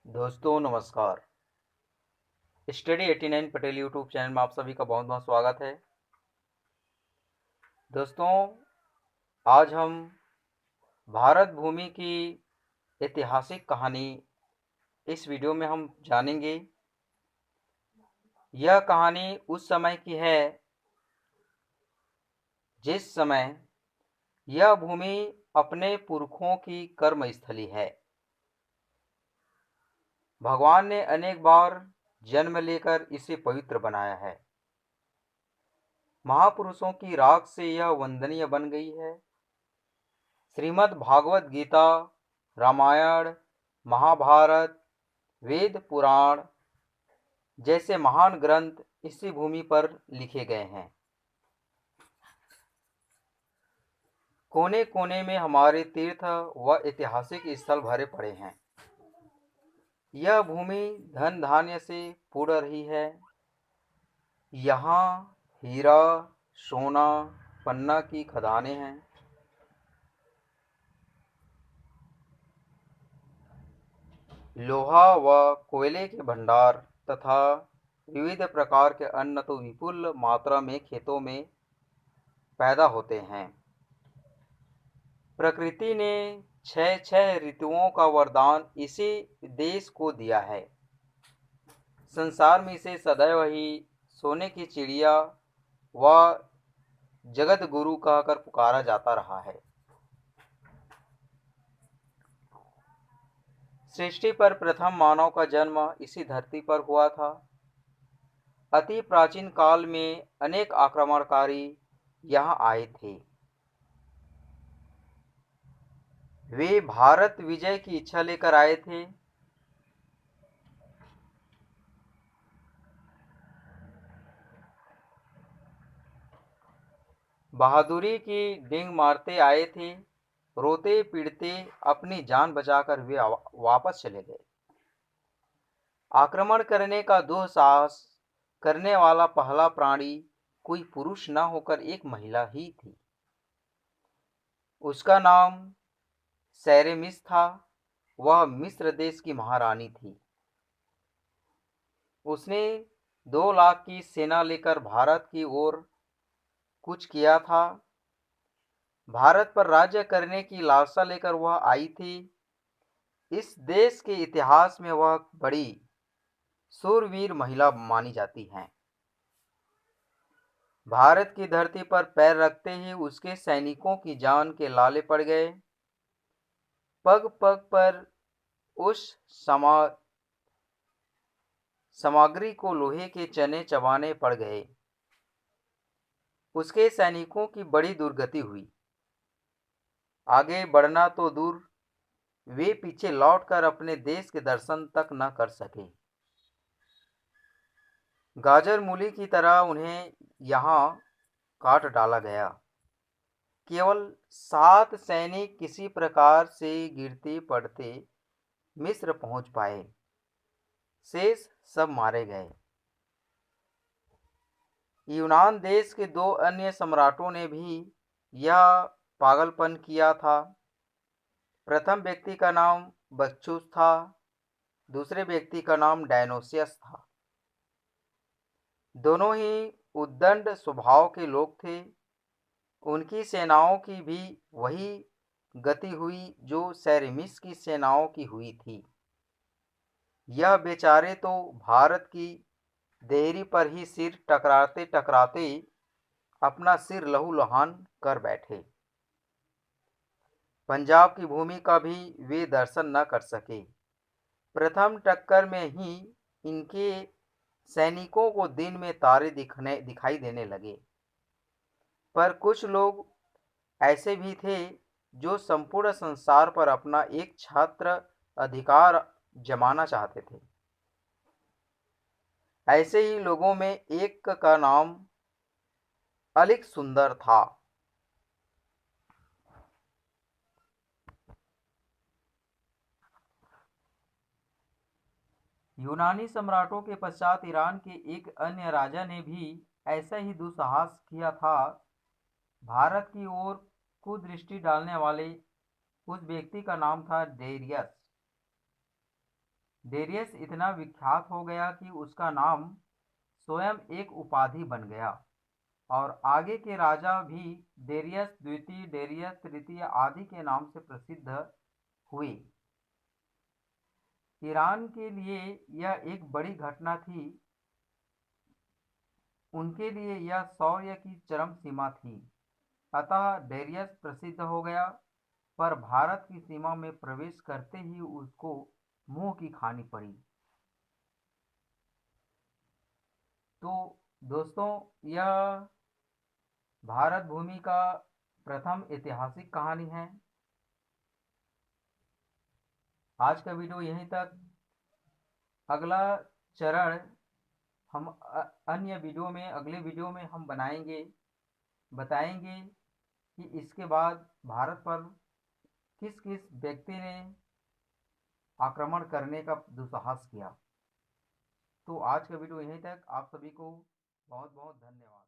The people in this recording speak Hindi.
दोस्तों नमस्कार। स्टडी 89 पटेल यूट्यूब चैनल में आप सभी का बहुत बहुत स्वागत है। दोस्तों, आज हम भारत भूमि की ऐतिहासिक कहानी इस वीडियो में हम जानेंगे। यह कहानी उस समय की है जिस समय यह भूमि अपने पुरखों की कर्मस्थली है। भगवान ने अनेक बार जन्म लेकर इसे पवित्र बनाया है। महापुरुषों की राख से यह वंदनीय बन गई है। श्रीमद् भागवत गीता, रामायण, महाभारत, वेद पुराण जैसे महान ग्रंथ इसी भूमि पर लिखे गए हैं। कोने कोने में हमारे तीर्थ व ऐतिहासिक स्थल भरे पड़े हैं। यह भूमि धन धान्य से पूर्ण रही है। यहाँ हीरा, सोना, पन्ना की खदानें हैं। लोहा व कोयले के भंडार तथा विविध प्रकार के अन्न तो विपुल मात्रा में खेतों में पैदा होते हैं। प्रकृति ने छह छह ऋतुओं का वरदान इसी देश को दिया है। संसार में इसे सदैव ही सोने की चिड़िया व जगत गुरु कहकर पुकारा जाता रहा है। सृष्टि पर प्रथम मानव का जन्म इसी धरती पर हुआ था। अति प्राचीन काल में अनेक आक्रमणकारी यहाँ आए थे। वे भारत विजय की इच्छा लेकर आए थे। बहादुरी की डींग मारते आए थे। रोते पीड़ते अपनी जान बचाकर वे वापस चले गए। आक्रमण करने का दुस्साहस करने वाला पहला प्राणी कोई पुरुष न होकर एक महिला ही थी। उसका नाम सैरेमिस था। वह मिस्र देश की महारानी थी। उसने 2 लाख की सेना लेकर भारत की ओर कूच किया था। भारत पर राज्य करने की लालसा लेकर वह आई थी। इस देश के इतिहास में वह बड़ी शूरवीर महिला मानी जाती हैं। भारत की धरती पर पैर रखते ही उसके सैनिकों की जान के लाले पड़ गए। पग पग पर उस सामग्री को लोहे के चने चबाने पड़ गए। उसके सैनिकों की बड़ी दुर्गति हुई। आगे बढ़ना तो दूर, वे पीछे लौटकर अपने देश के दर्शन तक न कर सके। गाजर मूली की तरह उन्हें यहाँ काट डाला गया। केवल 7 सैनिक किसी प्रकार से गिरते पड़ते मिस्र पहुंच पाए। शेष सब मारे गए। यूनान देश के 2 अन्य सम्राटों ने भी यह पागलपन किया था। प्रथम व्यक्ति का नाम बच्चूस था। दूसरे व्यक्ति का नाम डायनोसियस था। दोनों ही उद्दंड स्वभाव के लोग थे। उनकी सेनाओं की भी वही गति हुई जो सैरेमिस की सेनाओं की हुई थी। यह बेचारे तो भारत की देहरी पर ही सिर टकराते टकराते अपना सिर लहूलुहान कर बैठे। पंजाब की भूमि का भी वे दर्शन न कर सके। प्रथम टक्कर में ही इनके सैनिकों को दिन में तारे दिखाई देने लगे। पर कुछ लोग ऐसे भी थे जो संपूर्ण संसार पर अपना एक छत्र अधिकार जमाना चाहते थे। ऐसे ही लोगों में एक का नाम अलिक सुंदर था। यूनानी सम्राटों के पश्चात ईरान के एक अन्य राजा ने भी ऐसा ही दुस्साहस किया था। भारत की ओर कुदृष्टि डालने वाले उस व्यक्ति का नाम था डेरियस। डेरियस इतना विख्यात हो गया कि उसका नाम स्वयं एक उपाधि बन गया और आगे के राजा भी डेरियस द्वितीय, डेरियस तृतीय आदि के नाम से प्रसिद्ध हुए। ईरान के लिए यह एक बड़ी घटना थी। उनके लिए यह शौर्य की चरम सीमा थी। अतः डेरियस प्रसिद्ध हो गया, पर भारत की सीमा में प्रवेश करते ही उसको मुंह की खानी पड़ी। तो दोस्तों, यह भारत भूमि का प्रथम ऐतिहासिक कहानी है। आज का वीडियो यहीं तक। अगला चरण हम अन्य वीडियो में, अगले वीडियो में हम बताएंगे कि इसके बाद भारत पर किस किस व्यक्ति ने आक्रमण करने का दुस्साहस किया। तो आज का वीडियो यहीं तक। आप सभी को बहुत बहुत धन्यवाद।